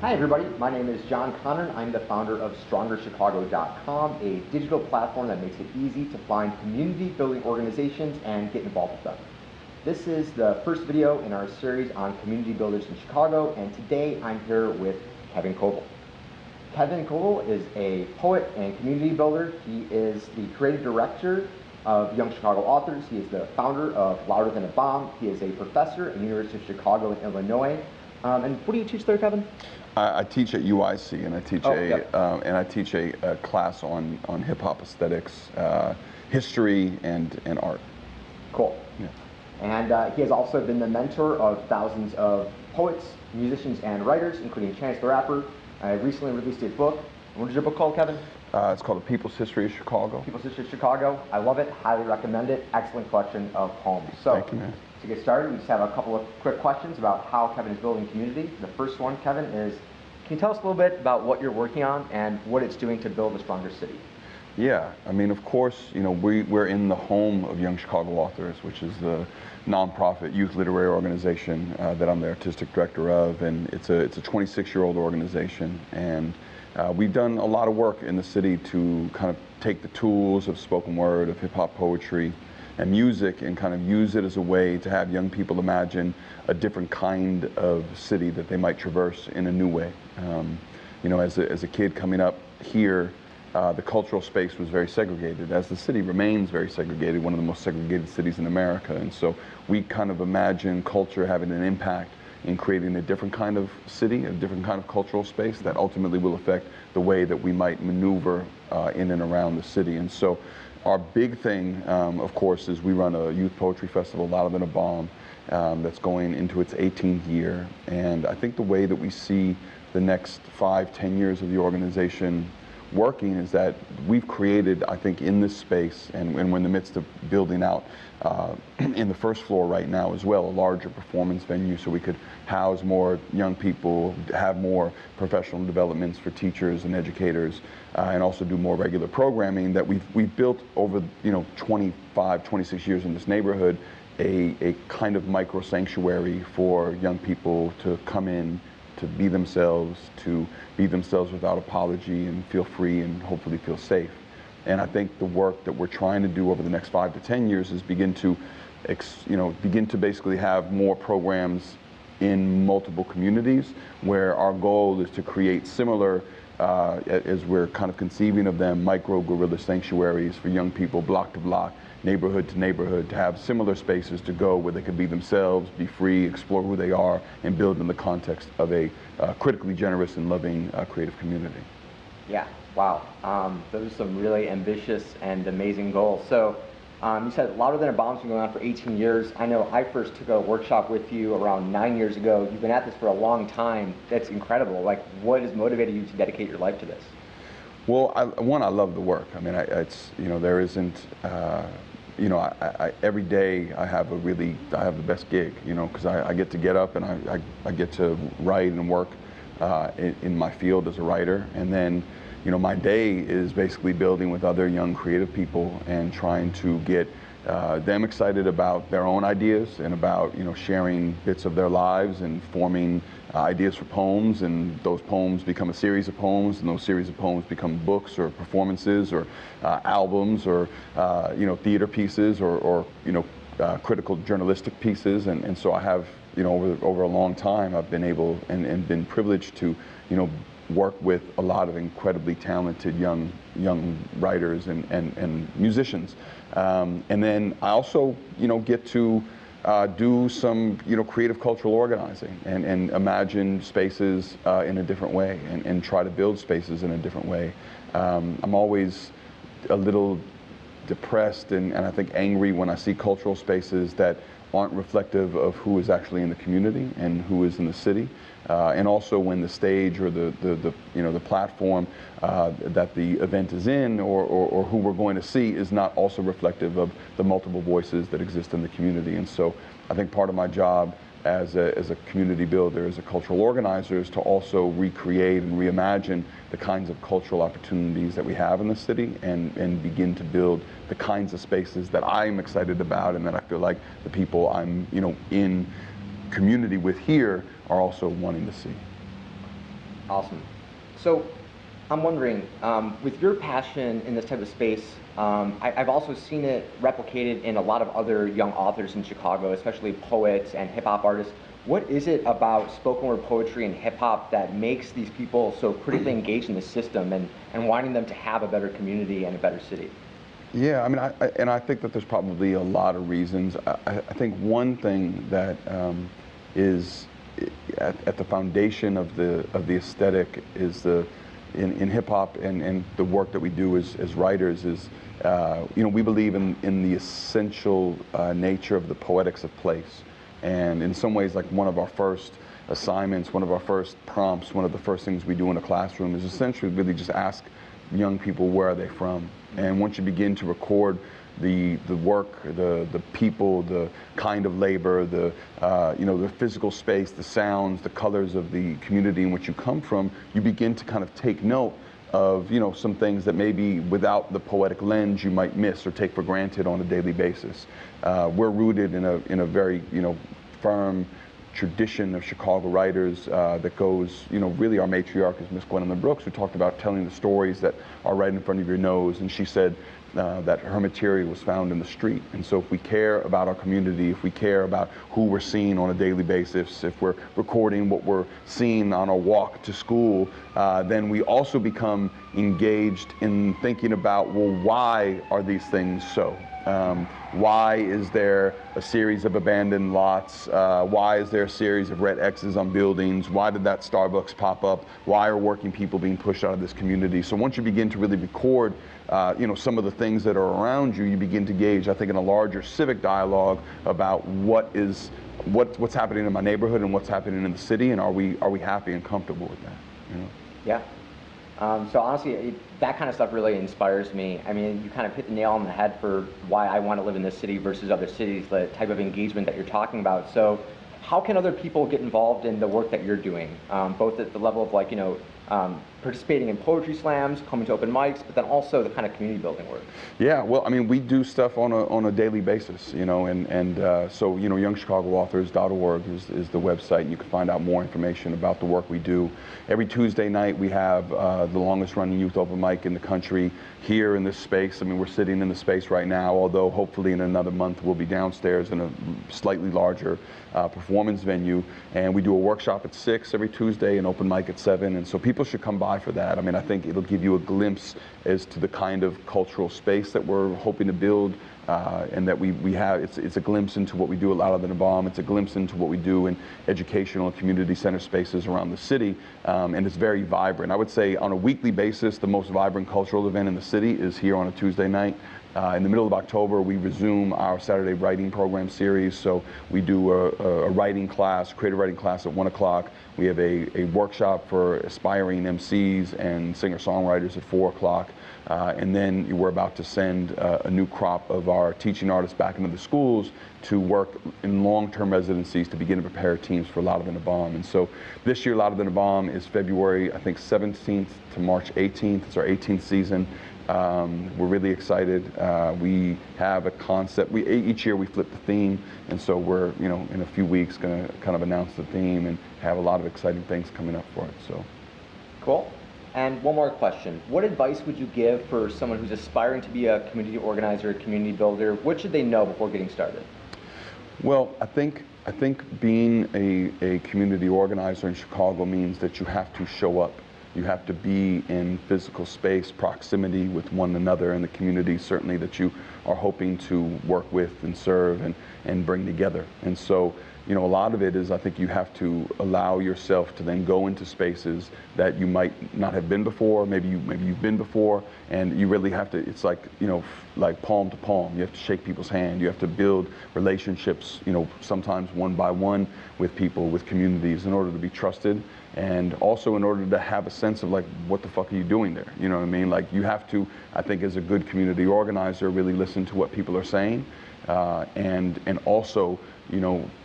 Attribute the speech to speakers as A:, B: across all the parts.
A: Hi everybody, my name is John Connor. I'm the founder of StrongerChicago.com, a digital platform that makes it easy to find community building organizations and get involved with them. This is the first video in our series on community builders in Chicago, and today I'm here with Kevin Coval. Kevin Coval is a poet and community builder. He is the creative director of Young Chicago Authors. He is the founder of Louder Than a Bomb. He is a professor at the University of Chicago in Illinois. And what do you teach there, Kevin?
B: I teach at UIC, and I teach a class on hip hop aesthetics, history, and art.
A: Cool.
B: Yeah.
A: And he has also been the mentor of thousands of poets, musicians, and writers, including Chance the Rapper. I recently released a book. What is your book called, Kevin?
B: It's called The People's History of Chicago.
A: People's History of Chicago. I love it. Highly recommend it. Excellent collection of poems. So,
B: thank you, man.
A: To get started, we just have a couple of quick questions about how Kevin is building community. The first one, Kevin, is can you tell us a little bit about what you're working on and what it's doing to build a stronger city?
B: Yeah, I mean, of course, you know, we're in the home of Young Chicago Authors, which is the nonprofit youth literary organization that I'm the artistic director of, and it's a 26-year-old organization, and we've done a lot of work in the city to kind of take the tools of spoken word, of hip hop poetry, and music, and kind of use it as a way to have young people imagine a different kind of city that they might traverse in a new way. You know, as a kid coming up here, the cultural space was very segregated, as the city remains very segregated, one of the most segregated cities in America. And so we kind of imagine culture having an impact in creating a different kind of city, a different kind of cultural space that ultimately will affect the way that we might maneuver in and around the city. And so our big thing, of course, is we run a youth poetry festival, Louder Than a Bomb, that's going into its 18th year. And I think the way that we see the next 5-10 years of the organization working is that we've created, I think, in this space, and we're in the midst of building out in the first floor right now as well, a larger performance venue so we could house more young people, have more professional developments for teachers and educators, and also do more regular programming that we've built over 25, 26 years in this neighborhood, a kind of micro sanctuary for young people to come in, to be themselves without apology, and feel free and hopefully feel safe. And I think the work that we're trying to do over the next 5 to 10 years is begin to basically have more programs in multiple communities, where our goal is to create similar, as we're kind of conceiving of them, micro guerrilla sanctuaries for young people, block to block, neighborhood to neighborhood, to have similar spaces to go where they can be themselves, be free, explore who they are, and build in the context of a critically generous and loving creative community.
A: Yeah, wow. Those are some really ambitious and amazing goals. So you said Louder Than a Bomb's been going on for 18 years. I know I first took a workshop with you around 9 years ago. You've been at this for a long time. That's incredible. Like, what has motivated you to dedicate your life to this?
B: Well, I love the work. I mean, there isn't, every day I have the best gig, because I get up and I get to write and work in my field as a writer. And then, my day is basically building with other young creative people and trying to get them excited about their own ideas and about, sharing bits of their lives and forming ideas for poems, and those poems become a series of poems, and those series of poems become books or performances or albums or theater pieces or critical journalistic pieces. And so I have, over a long time, I've been able and been privileged to work with a lot of incredibly talented young writers and musicians, and then I also get to do some creative cultural organizing and imagine spaces in a different way, and try to build spaces in a different way. I'm always a little depressed and I think angry when I see cultural spaces that aren't reflective of who is actually in the community and who is in the city, and also when the stage or the platform that the event is in or who we're going to see is not also reflective of the multiple voices that exist in the community. And so I think part of my job as a community builder, as a cultural organizer, is to also recreate and reimagine the kinds of cultural opportunities that we have in the city, and begin to build the kinds of spaces that I'm excited about and that I feel like the people I'm in community with here are also wanting to see.
A: Awesome. So I'm wondering, with your passion in this type of space, I've also seen it replicated in a lot of other young authors in Chicago, especially poets and hip hop artists. What is it about spoken word poetry and hip hop that makes these people so critically engaged in the system and wanting them to have a better community and a better city?
B: Yeah, I mean, I think that there's probably a lot of reasons. I think one thing that is at the foundation of the aesthetic is in hip hop and the work that we do as writers is we believe in the essential nature of the poetics of place, and in some ways, like one of our first assignments, one of our first prompts, one of the first things we do in a classroom is essentially really just ask young people where are they from, and once you begin to record the work, the people, the kind of labor, the physical space, the sounds, the colors of the community in which you come from, you begin to kind of take note of some things that maybe without the poetic lens you might miss or take for granted on a daily basis. We're rooted in a very firm tradition of Chicago writers that goes, really our matriarch is Miss Gwendolyn Brooks, who talked about telling the stories that are right in front of your nose, and she said that her material was found in the street. And so if we care about our community, if we care about who we're seeing on a daily basis, if we're recording what we're seeing on our walk to school, then we also become engaged in thinking about, well, why are these things so? Why is there a series of abandoned lots? Why is there a series of red X's on buildings? Why did that Starbucks pop up? Why are working people being pushed out of this community? So once you begin to really record some of the things that are around you, you begin to gauge, I think, in a larger civic dialogue about what's happening in my neighborhood and what's happening in the city, and are we happy and comfortable with that?
A: Yeah. So honestly, that kind of stuff really inspires me. I mean, you kind of hit the nail on the head for why I want to live in this city versus other cities, the type of engagement that you're talking about. So how can other people get involved in the work that you're doing, both at the level of participating in poetry slams, coming to open mics, but then also the kind of community building work?
B: Yeah, well, I mean, we do stuff on a daily basis, so youngchicagoauthors.org is the website, and you can find out more information about the work we do. Every Tuesday night we have the longest running youth open mic in the country here in this space. I mean, we're sitting in the space right now, although hopefully in another month we'll be downstairs in a slightly larger performance venue, and we do a workshop at 6 every Tuesday, an open mic at 7, and so people should come by for that. I mean, I think it'll give you a glimpse as to the kind of cultural space that we're hoping to build, and that we have. It's a glimpse into what we do at Louder Than a Bomb. It's a glimpse into what we do in educational and community center spaces around the city, and it's very vibrant. I would say on a weekly basis, the most vibrant cultural event in the city is here on a Tuesday night. In the middle of October, we resume our Saturday writing program series. So we do a writing class, creative writing class at 1 o'clock. We have a workshop for aspiring MCs and singer-songwriters at 4 o'clock. And then we're about to send a new crop of our teaching artists back into the schools to work in long-term residencies to begin to prepare teams for Louder Than a Bomb. And so this year, Louder Than a Bomb is February, I think, 17th to March 18th. It's our 18th season. We're really excited. We have a concept. Each year we flip the theme, and so we're, in a few weeks going to kind of announce the theme and have a lot of exciting things coming up for it. So,
A: cool. And one more question: what advice would you give for someone who's aspiring to be a community organizer, a community builder? What should they know before getting started?
B: Well, I think being a community organizer in Chicago means that you have to show up. You have to be in physical space, proximity with one another in the community, certainly that you are hoping to work with and serve and bring together. And so, a lot of it is, I think you have to allow yourself to then go into spaces that you might not have been before, maybe you've been before, and you really have to, it's like, like palm to palm. You have to shake people's hand. You have to build relationships, sometimes one by one with people, with communities, in order to be trusted, and also in order to have a sense of like, what the fuck are you doing there? You know what I mean? Like, you have to, I think, as a good community organizer, really listen to what people are saying, and also,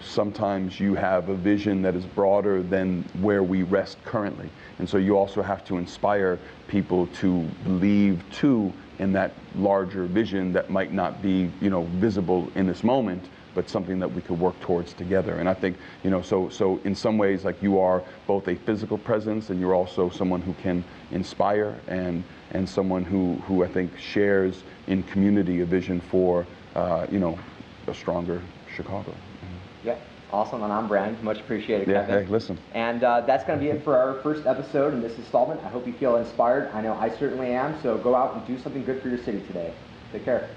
B: sometimes you have a vision that is broader than where we rest currently. And so you also have to inspire people to believe too in that larger vision that might not be, visible in this moment, but something that we could work towards together. And I think, you know, so in some ways, like, you are both a physical presence, and you're also someone who can inspire, and someone who I think shares in community a vision for, you know, a stronger Chicago.
A: Yeah, awesome, and on brand. Much appreciated,
B: Yeah,
A: Kevin.
B: hey, listen.
A: And that's going to be it for our first episode in this installment. I hope you feel inspired. I know I certainly am. So go out and do something good for your city today. Take care.